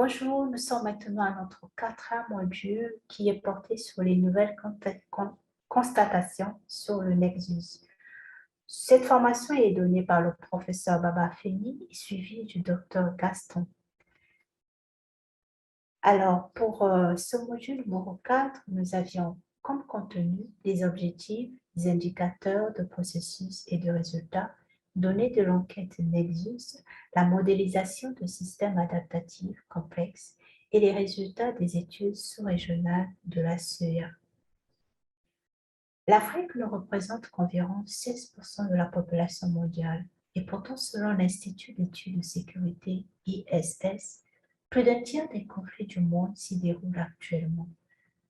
Bonjour, nous sommes maintenant à notre quatrième module qui est porté sur les nouvelles constatations sur le Nexus. Cette formation est donnée par le professeur Baba Feni et suivie du docteur Gaston. Alors, pour ce module numéro 4, nous avions comme contenu des objectifs, des indicateurs de processus et de résultats, données de l'enquête Nexus, la modélisation de systèmes adaptatifs complexes et les résultats des études sous-régionales de la CEA. L'Afrique ne représente qu'environ 16% de la population mondiale et pourtant, selon l'Institut d'études de sécurité ISS, plus d'un tiers des conflits du monde s'y déroulent actuellement.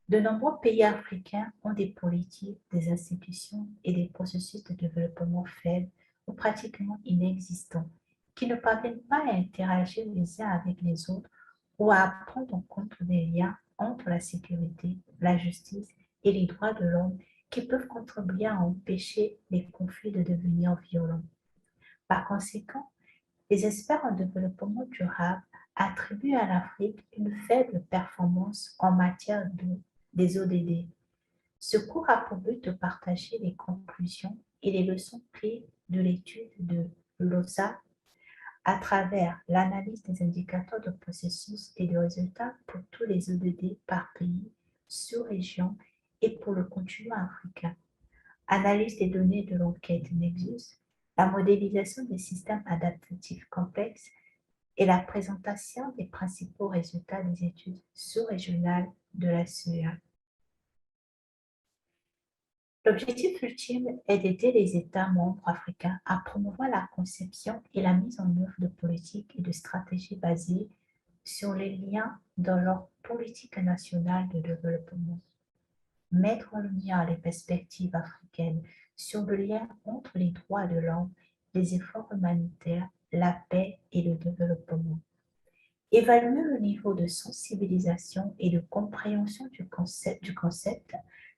De nombreux pays africains ont des politiques, des institutions et des processus de développement faibles ou pratiquement inexistants, qui ne parviennent pas à interagir les uns avec les autres ou à prendre en compte des liens entre la sécurité, la justice et les droits de l'homme qui peuvent contribuer à empêcher les conflits de devenir violents. Par conséquent, les experts en développement durable attribuent à l'Afrique une faible performance en matière des ODD. Ce cours a pour but de partager les conclusions et les leçons clés de l'étude de l'OSA à travers l'analyse des indicateurs de processus et de résultats pour tous les ODD par pays, sous-région et pour le continent africain. Analyse des données de l'enquête Nexus, la modélisation des systèmes adaptatifs complexes et la présentation des principaux résultats des études sous-régionales de la CEA. L'objectif ultime est d'aider les États membres africains à promouvoir la conception et la mise en œuvre de politiques et de stratégies basées sur les liens dans leur politique nationale de développement. Mettre en lumière les perspectives africaines sur le lien entre les droits de l'homme, les efforts humanitaires, la paix et le développement. Évaluer le niveau de sensibilisation et de compréhension du concept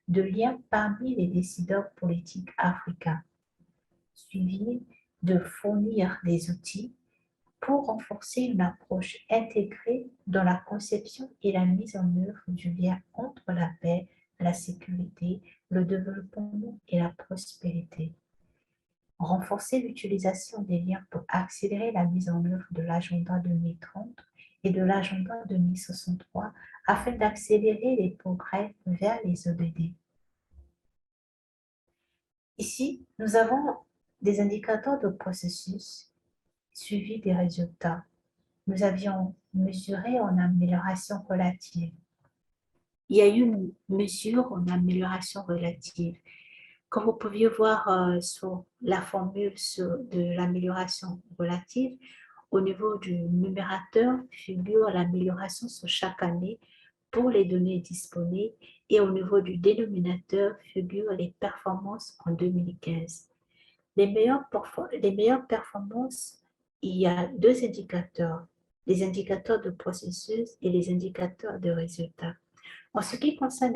de lien parmi les décideurs politiques africains, suivi de fournir des outils pour renforcer une approche intégrée dans la conception et la mise en œuvre du lien entre la paix, la sécurité, le développement et la prospérité. Renforcer l'utilisation des liens pour accélérer la mise en œuvre de l'agenda 2030 et de l'agenda 2063 afin d'accélérer les progrès vers les ODD. Ici, nous avons des indicateurs de processus suivis des résultats. Nous avions mesuré en amélioration relative. Il y a eu une mesure en amélioration relative. Comme vous pouviez voir sur la formule de l'amélioration relative, au niveau du numérateur figure l'amélioration sur chaque année pour les données disponibles et au niveau du dénominateur figurent les performances en 2015. Les meilleures performances, il y a deux indicateurs, les indicateurs de processus et les indicateurs de résultats. En ce qui concerne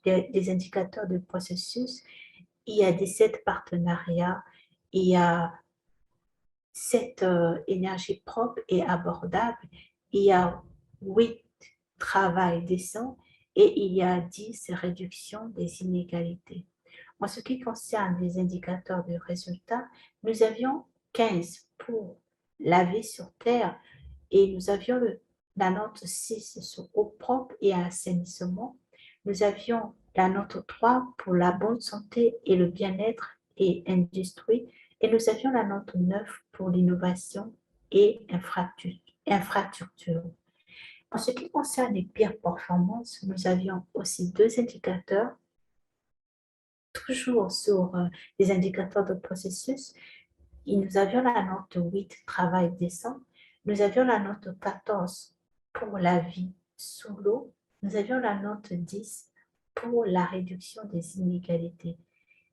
les indicateurs de processus, il y a 17 partenariats, il y a 7 énergies propres et abordables, il y a 8 travail décent et il y a 10 réduction des inégalités. En ce qui concerne les indicateurs de résultats, nous avions 15 pour la vie sur Terre et nous avions la note 6 sur eau propre et assainissement. Nous avions la note 3 pour la bonne santé et le bien-être et industrie. Et nous avions la note 9 pour l'innovation et infrastructure. En ce qui concerne les pires performances, nous avions aussi deux indicateurs, toujours sur les indicateurs de processus. Et nous avions la note 8, travail décent. Nous avions la note 14 pour la vie sous l'eau. Nous avions la note 10 pour la réduction des inégalités.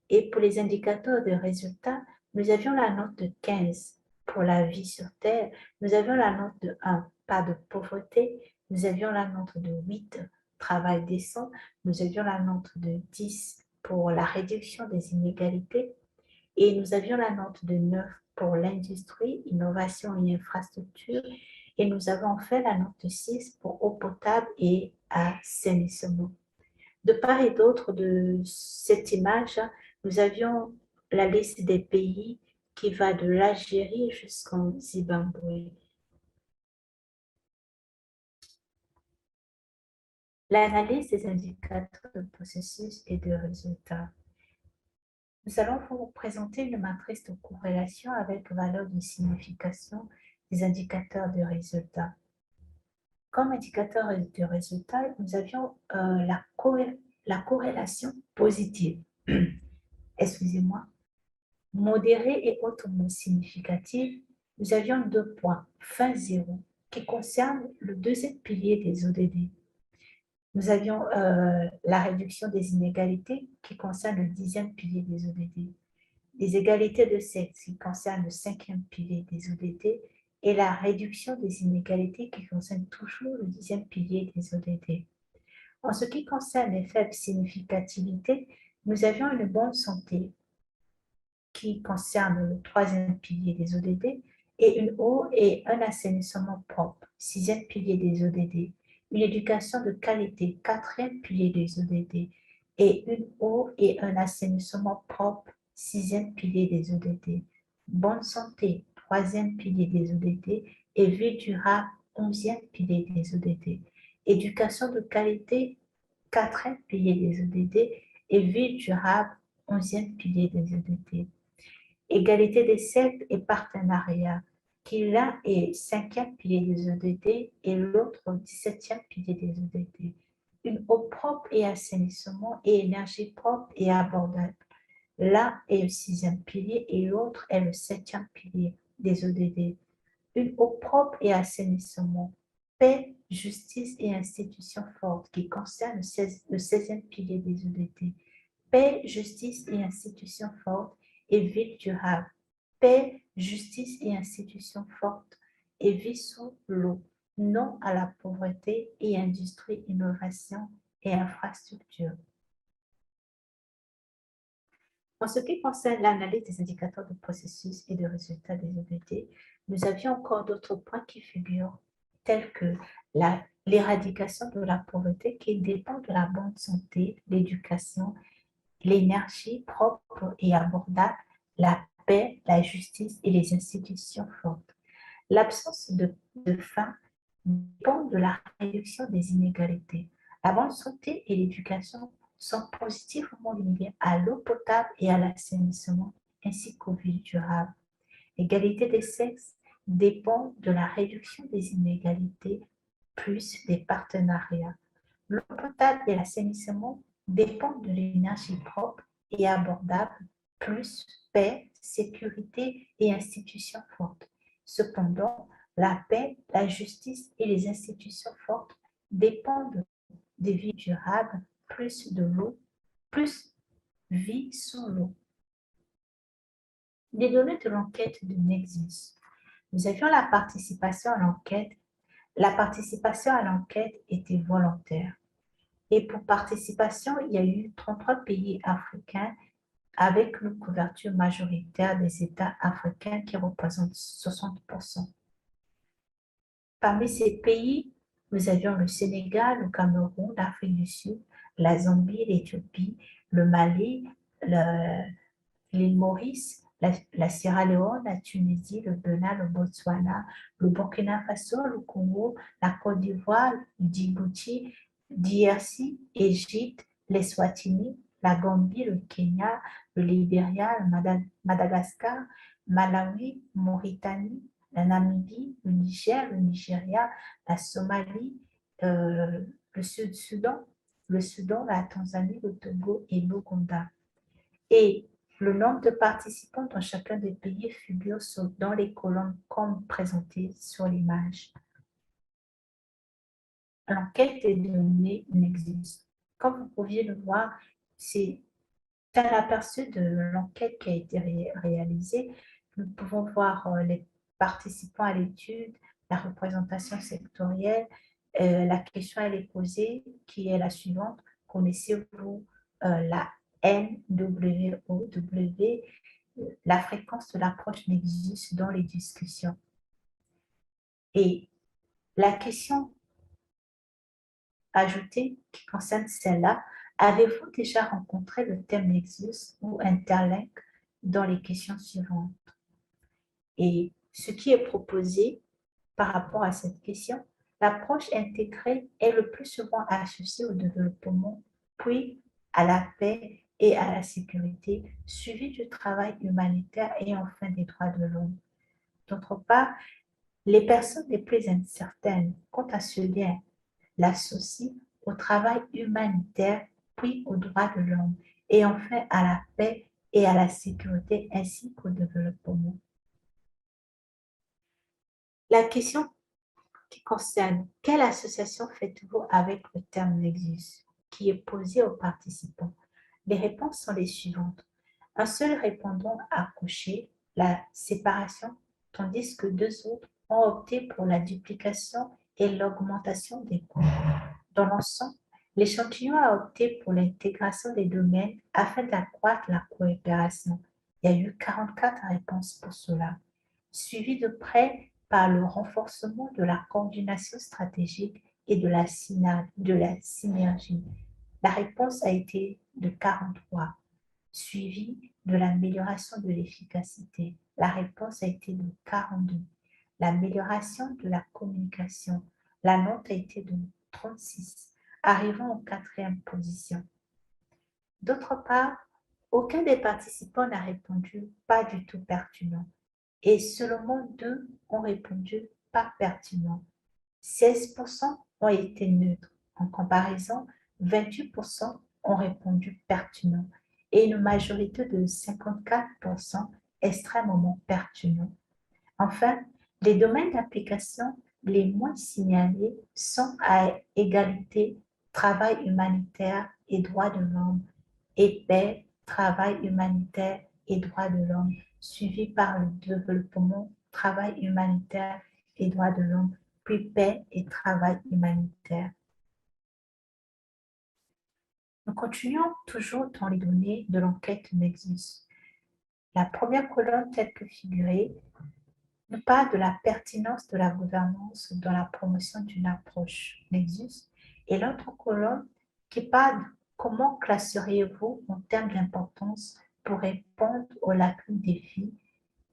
Et pour les indicateurs de résultats, nous avions la note de 15 pour la vie sur Terre. Nous avions la note de 1, pas de pauvreté. Nous avions la note de 8, travail décent. Nous avions la note de 10 pour la réduction des inégalités. Et nous avions la note de 9 pour l'industrie, innovation et infrastructure. Et nous avons fait la note 6 pour eau potable et assainissement. De part et d'autre de cette image, nous avions la liste des pays qui va de l'Algérie jusqu'en Zimbabwe. L'analyse des indicateurs de processus et de résultats. Nous allons vous présenter une matrice de corrélation avec valeur de signification des indicateurs de résultats. Comme indicateur de résultat, nous avions la corrélation positive, excusez-moi, modérée et hautement significative. Nous avions 2 points, fin 0, qui concernent le deuxième pilier des ODD. Nous avions la réduction des inégalités qui concerne le 10e pilier des ODD. Les égalités de sexe qui concernent le 5e pilier des ODD et la réduction des inégalités qui concerne toujours le 10e pilier des ODD. En ce qui concerne les faibles significativités, nous avions une bonne santé qui concerne le 3e pilier des ODD et une eau et un assainissement propre, 6e pilier des ODD, une éducation de qualité, 4e pilier des ODD et une eau et un assainissement propre, 6e pilier des ODD, bonne santé, 3e pilier des ODD et vie durable, 11e pilier des ODD, éducation de qualité, 4e pilier des ODD et vie durable, 11e pilier des ODD. Égalité des sexes et partenariat, qui l'un est 5e pilier des ODD et l'autre 17e pilier des ODD. Une eau propre et assainissement et énergie propre et abordable. L'un est le 6e pilier et l'autre est le 7e pilier des ODD. Une eau propre et assainissement, paix, justice et institutions fortes qui concerne le 16e pilier des ODD. Paix, justice et institutions fortes et vie durable. Paix, justice et institutions fortes et vie sous l'eau. Non à la pauvreté et industrie, innovation et infrastructure. En ce qui concerne l'analyse des indicateurs de processus et de résultats des ODD, nous avions encore d'autres points qui figurent, tels que l'éradication de la pauvreté qui dépend de la bonne santé, l'éducation, l'énergie propre et abordable, la paix, la justice et les institutions fortes. L'absence de faim dépend de la réduction des inégalités. La bonne santé et l'éducation sont positivement liées à l'eau potable et à l'assainissement, ainsi qu'aux vies durables. L'égalité des sexes dépend de la réduction des inégalités plus des partenariats. L'eau potable et l'assainissement dépendent de l'énergie propre et abordable, plus paix, sécurité et institutions fortes. Cependant, la paix, la justice et les institutions fortes dépendent des vies durables, plus de l'eau, plus vie sous l'eau. Les données de l'enquête de Nexus. Nous avions la participation à l'enquête. La participation à l'enquête était volontaire. Et pour participation, il y a eu 33 pays africains avec une couverture majoritaire des États africains qui représentent 60%. Parmi ces pays, nous avions le Sénégal, le Cameroun, l'Afrique du Sud, la Zambie, l'Éthiopie, le Mali, l'île Maurice, la Sierra Leone, la Tunisie, le Bénin, le Botswana, le Burkina Faso, le Congo, la Côte d'Ivoire, le Djibouti, DRC, Égypte, l'Eswatini, la Gambie, le Kenya, le Libéria, le Madagascar, Malawi, Mauritanie, la Namibie, le Niger, le Nigeria, la Somalie, le Sud-Soudan, le Soudan, la Tanzanie, le Togo et l'Ouganda. Et le nombre de participants dans chacun des pays figure dans les colonnes comme présenté sur l'image. L'enquête des données n'existe. Comme vous pouviez le voir, c'est un aperçu de l'enquête qui a été réalisée. Nous pouvons voir les participants à l'étude, la représentation sectorielle. La question elle est posée, qui est la suivante. Connaissez-vous la NWOW, la fréquence de l'approche Nexus dans les discussions? Et La question ajoutée qui concerne celle-là, avez-vous déjà rencontré le thème Nexus ou Interlink dans les questions suivantes? Et ce qui est proposé par rapport à cette question, l'approche intégrée est le plus souvent associée au développement, puis à la paix et à la sécurité, suivi du travail humanitaire et enfin des droits de l'homme. D'autre part, les personnes les plus incertaines quant à ce lien l'associent au travail humanitaire, puis aux droits de l'homme, et enfin à la paix et à la sécurité ainsi qu'au développement. La question qui concerne quelle association faites-vous avec le terme Nexus qui est posé aux participants? Les réponses sont les suivantes. Un seul répondant a coché la séparation, tandis que deux autres ont opté pour la duplication et l'augmentation des coûts. Dans l'ensemble, l'échantillon a opté pour l'intégration des domaines afin d'accroître la coopération. Il y a eu 44 réponses pour cela, suivi de près par le renforcement de la coordination stratégique et de la synergie. La réponse a été de 43, suivi de l'amélioration de l'efficacité. La réponse a été de 42. L'amélioration de la communication. La note a été de 36, arrivant en quatrième position. D'autre part, aucun des participants n'a répondu pas du tout pertinent et seulement deux ont répondu pas pertinent. 16% ont été neutres. En comparaison, 28% ont répondu pertinent et une majorité de 54% extrêmement pertinent. Enfin, les domaines d'application les moins signalés sont à égalité, travail humanitaire et droits de l'homme, et paix, travail humanitaire et droits de l'homme, suivi par le développement, travail humanitaire et droits de l'homme, puis paix et travail humanitaire. Nous continuons toujours dans les données de l'enquête Nexus. La première colonne telle que figurée nous parle de la pertinence de la gouvernance dans la promotion d'une approche Nexus et l'autre colonne qui parle de comment classeriez-vous en termes d'importance pour répondre aux lacunes des défis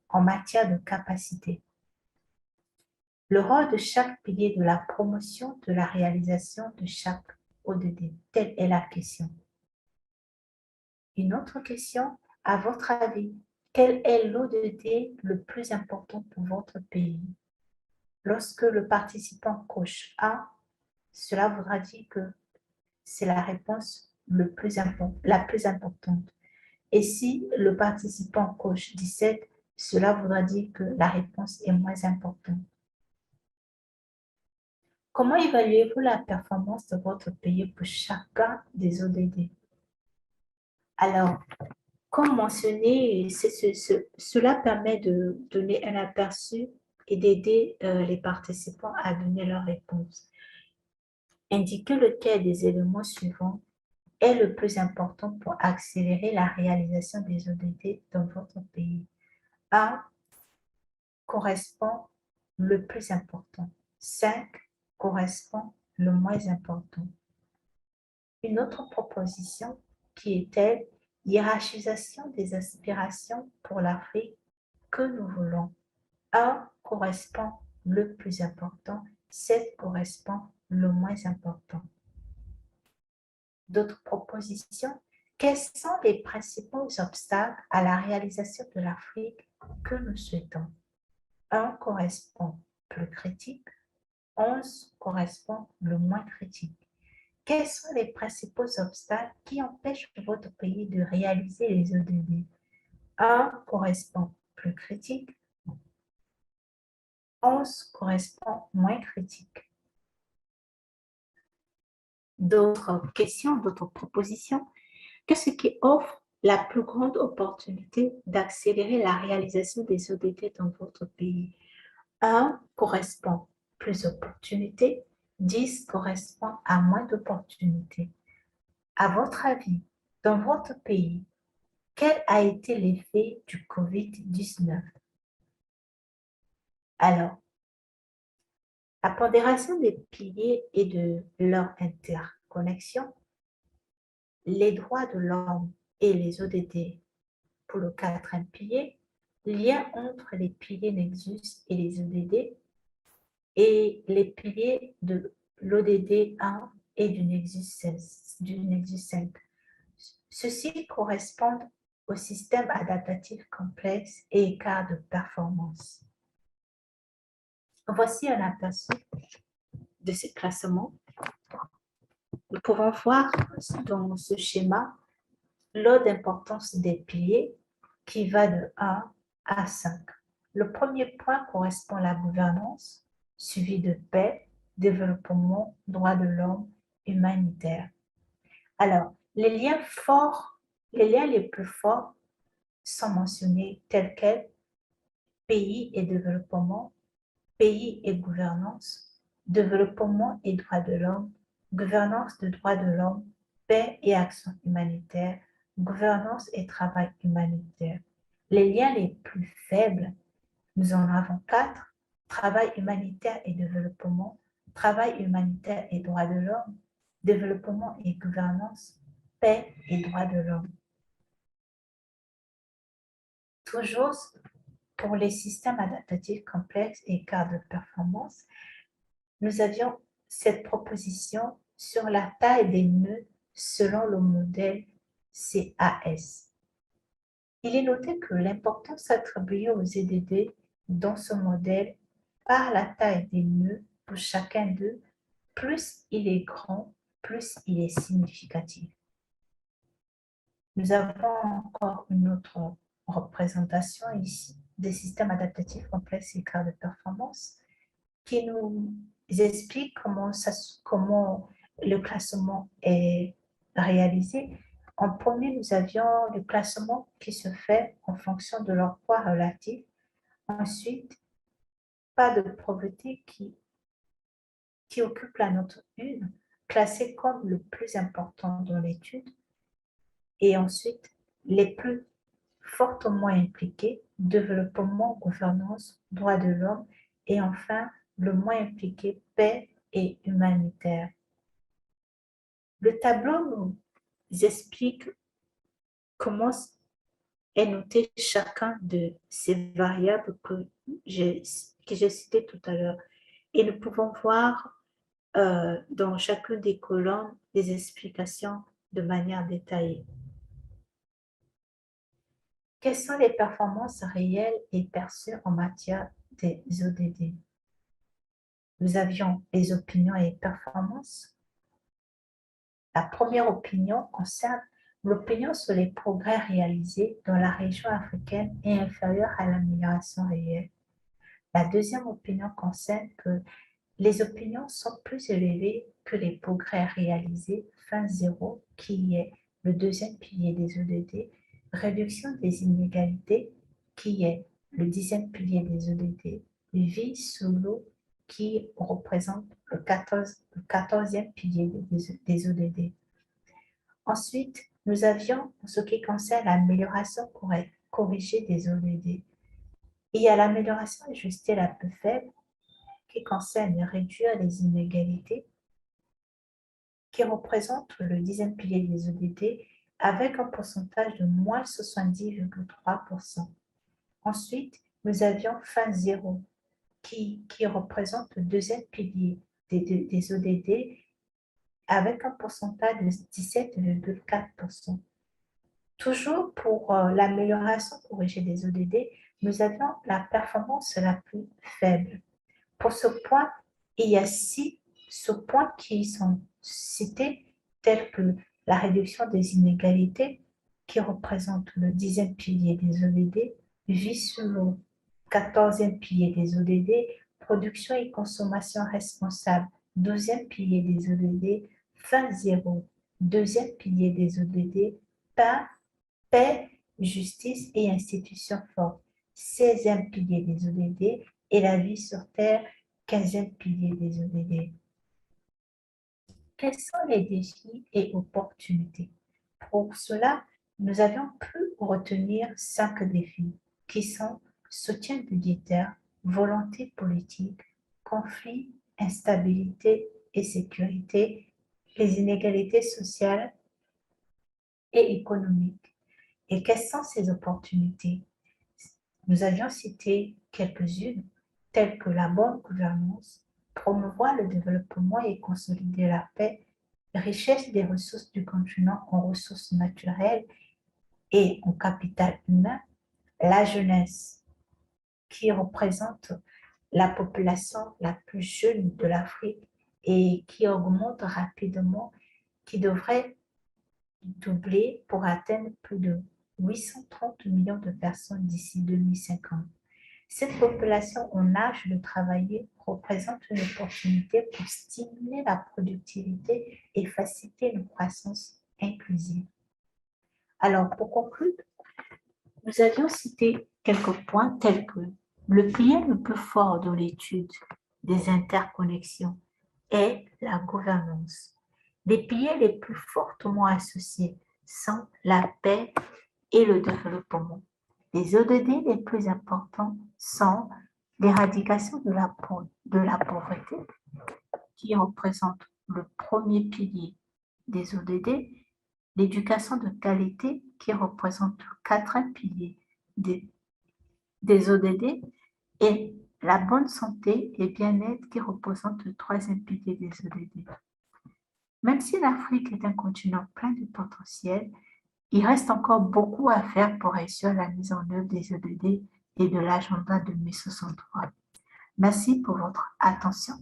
en matière de capacité. Le rôle de chaque pilier de la promotion de la réalisation de chaque ODD, telle est la question. Une autre question, à votre avis, quel est l'ODD le plus important pour votre pays? Lorsque le participant coche A, cela voudra dire que c'est la réponse la plus importante. Et si le participant coche 17, cela voudra dire que la réponse est moins importante. Comment évaluez-vous la performance de votre pays pour chacun des ODD? Alors, comme mentionné, cela permet de donner un aperçu et d'aider les participants à donner leur réponse. Indiquez lequel des éléments suivants est le plus important pour accélérer la réalisation des ODD dans votre pays. A correspond le plus important. 5 correspond le moins important. Une autre proposition qui était hiérarchisation des aspirations pour l'Afrique que nous voulons. 1 correspond le plus important, 7 correspond le moins important. D'autres propositions, quels sont les principaux obstacles à la réalisation de l'Afrique que nous souhaitons? 1 correspond plus critique, 11 correspond le moins critique. Quels sont les principaux obstacles qui empêchent votre pays de réaliser les ODD? 1 correspond plus critique, 11 correspond moins critique. D'autres questions, d'autres propositions? Qu'est-ce qui offre la plus grande opportunité d'accélérer la réalisation des ODD dans votre pays? 1 correspond plus d'opportunités, 10 correspond à moins d'opportunités. À votre avis, dans votre pays, quel a été l'effet du COVID-19? Alors, La pondération des piliers et de leur interconnexion, les droits de l'homme et les ODD pour le quatrième pilier, lien entre les piliers Nexus et les ODD et les piliers de l'ODD 1 et du Nexus 16, du Nexus 5. Ceux-ci correspondent au système adaptatif complexe et écart de performance. Voici un aperçu de ce classement. Nous pouvons voir dans ce schéma l'ordre d'importance des piliers qui va de 1 à 5. Le premier point correspond à la gouvernance, suivi de paix, développement, droits de l'homme, humanitaire. Alors, les liens les plus forts sont mentionnés tels quels pays et développement, pays et gouvernance, développement et droits de l'homme, gouvernance de droits de l'homme, paix et action humanitaire, gouvernance et travail humanitaire. Les liens les plus faibles, nous en avons 4, travail humanitaire et développement, travail humanitaire et droits de l'homme, développement et gouvernance, paix et droits de l'homme. Toujours pour les systèmes adaptatifs complexes et cas de performance, nous avions cette proposition sur la taille des nœuds selon le modèle CAS. Il est noté que l'importance attribuée aux EDD dans ce modèle par la taille des nœuds pour chacun d'eux, plus il est grand, plus il est significatif. Nous avons encore une autre représentation ici des systèmes adaptatifs complexes et cas de performance qui nous explique comment le classement est réalisé. En premier, nous avions le classement qui se fait en fonction de leur poids relatif. Ensuite, pas de pauvreté qui occupe la note 1, classé comme le plus important dans l'étude. Et ensuite, les plus fortement impliqués, développement, gouvernance, droits de l'homme, et enfin, le moins impliqué, paix et humanitaire. Le tableau nous explique comment est noté chacun de ces variables que j'ai citées tout à l'heure. Et nous pouvons voir dans chacune des colonnes des explications de manière détaillée. Quelles sont les performances réelles et perçues en matière des ODD? Nous avions les opinions et performances. La première opinion concerne l'opinion sur les progrès réalisés dans la région africaine est inférieure à l'amélioration réelle. La deuxième opinion concerne que les opinions sont plus élevées que les progrès réalisés, fin zéro, qui est le deuxième pilier des ODD, réduction des inégalités, qui est le 10e pilier des ODD, vie sous l'eau, qui représente le 14e pilier des ODD. Ensuite, nous avions, en ce qui concerne l'amélioration corrigée des ODD, il y a l'amélioration ajustée la plus faible, qui concerne réduire les inégalités, qui représente le 10e pilier des ODD, avec un pourcentage de moins 70,3%. Ensuite, nous avions fin zéro, qui représente le deuxième pilier des ODD, avec un pourcentage de 17,4%. Toujours pour l'amélioration corrigée des ODD, nous avions la performance la plus faible. Pour ce point, il y a 6 sous-points qui sont cités, tels que la réduction des inégalités, qui représente le 10e pilier des ODD, vie sur le 14e pilier des ODD, production et consommation responsable, 12e pilier des ODD, fin zéro, 2e pilier des ODD, paix, justice et institutions fortes, 16e pilier des ODD, et la vie sur Terre, 15e pilier des ODD. Quels sont les défis et opportunités? Pour cela, nous avions pu retenir 5 défis qui sont soutien budgétaire, volonté politique, conflit, instabilité et sécurité, les inégalités sociales et économiques. Et quelles sont ces opportunités? Nous avions cité quelques-unes, telles que la bonne gouvernance, promouvoir le développement et consolider la paix, richesse des ressources du continent en ressources naturelles et en capital humain, la jeunesse, qui représente la population la plus jeune de l'Afrique et qui augmente rapidement, qui devrait doubler pour atteindre plus de 830 millions de personnes d'ici 2050. Cette population en âge de travailler représente une opportunité pour stimuler la productivité et faciliter une croissance inclusive. Alors, pour conclure, nous avions cité quelques points tels que le pilier le plus fort de l'étude des interconnexions est la gouvernance. Les piliers les plus fortement associés sont la paix et le développement. Les ODD les plus importants sont l'éradication de la pauvreté, qui représente le premier pilier des ODD, l'éducation de qualité, qui représente le quatrième pilier des ODD, et la bonne santé et bien-être, qui représente le troisième pilier des ODD. Même si l'Afrique est un continent plein de potentiel, il reste encore beaucoup à faire pour réussir la mise en œuvre des ODD et de l'agenda 2063. Merci pour votre attention.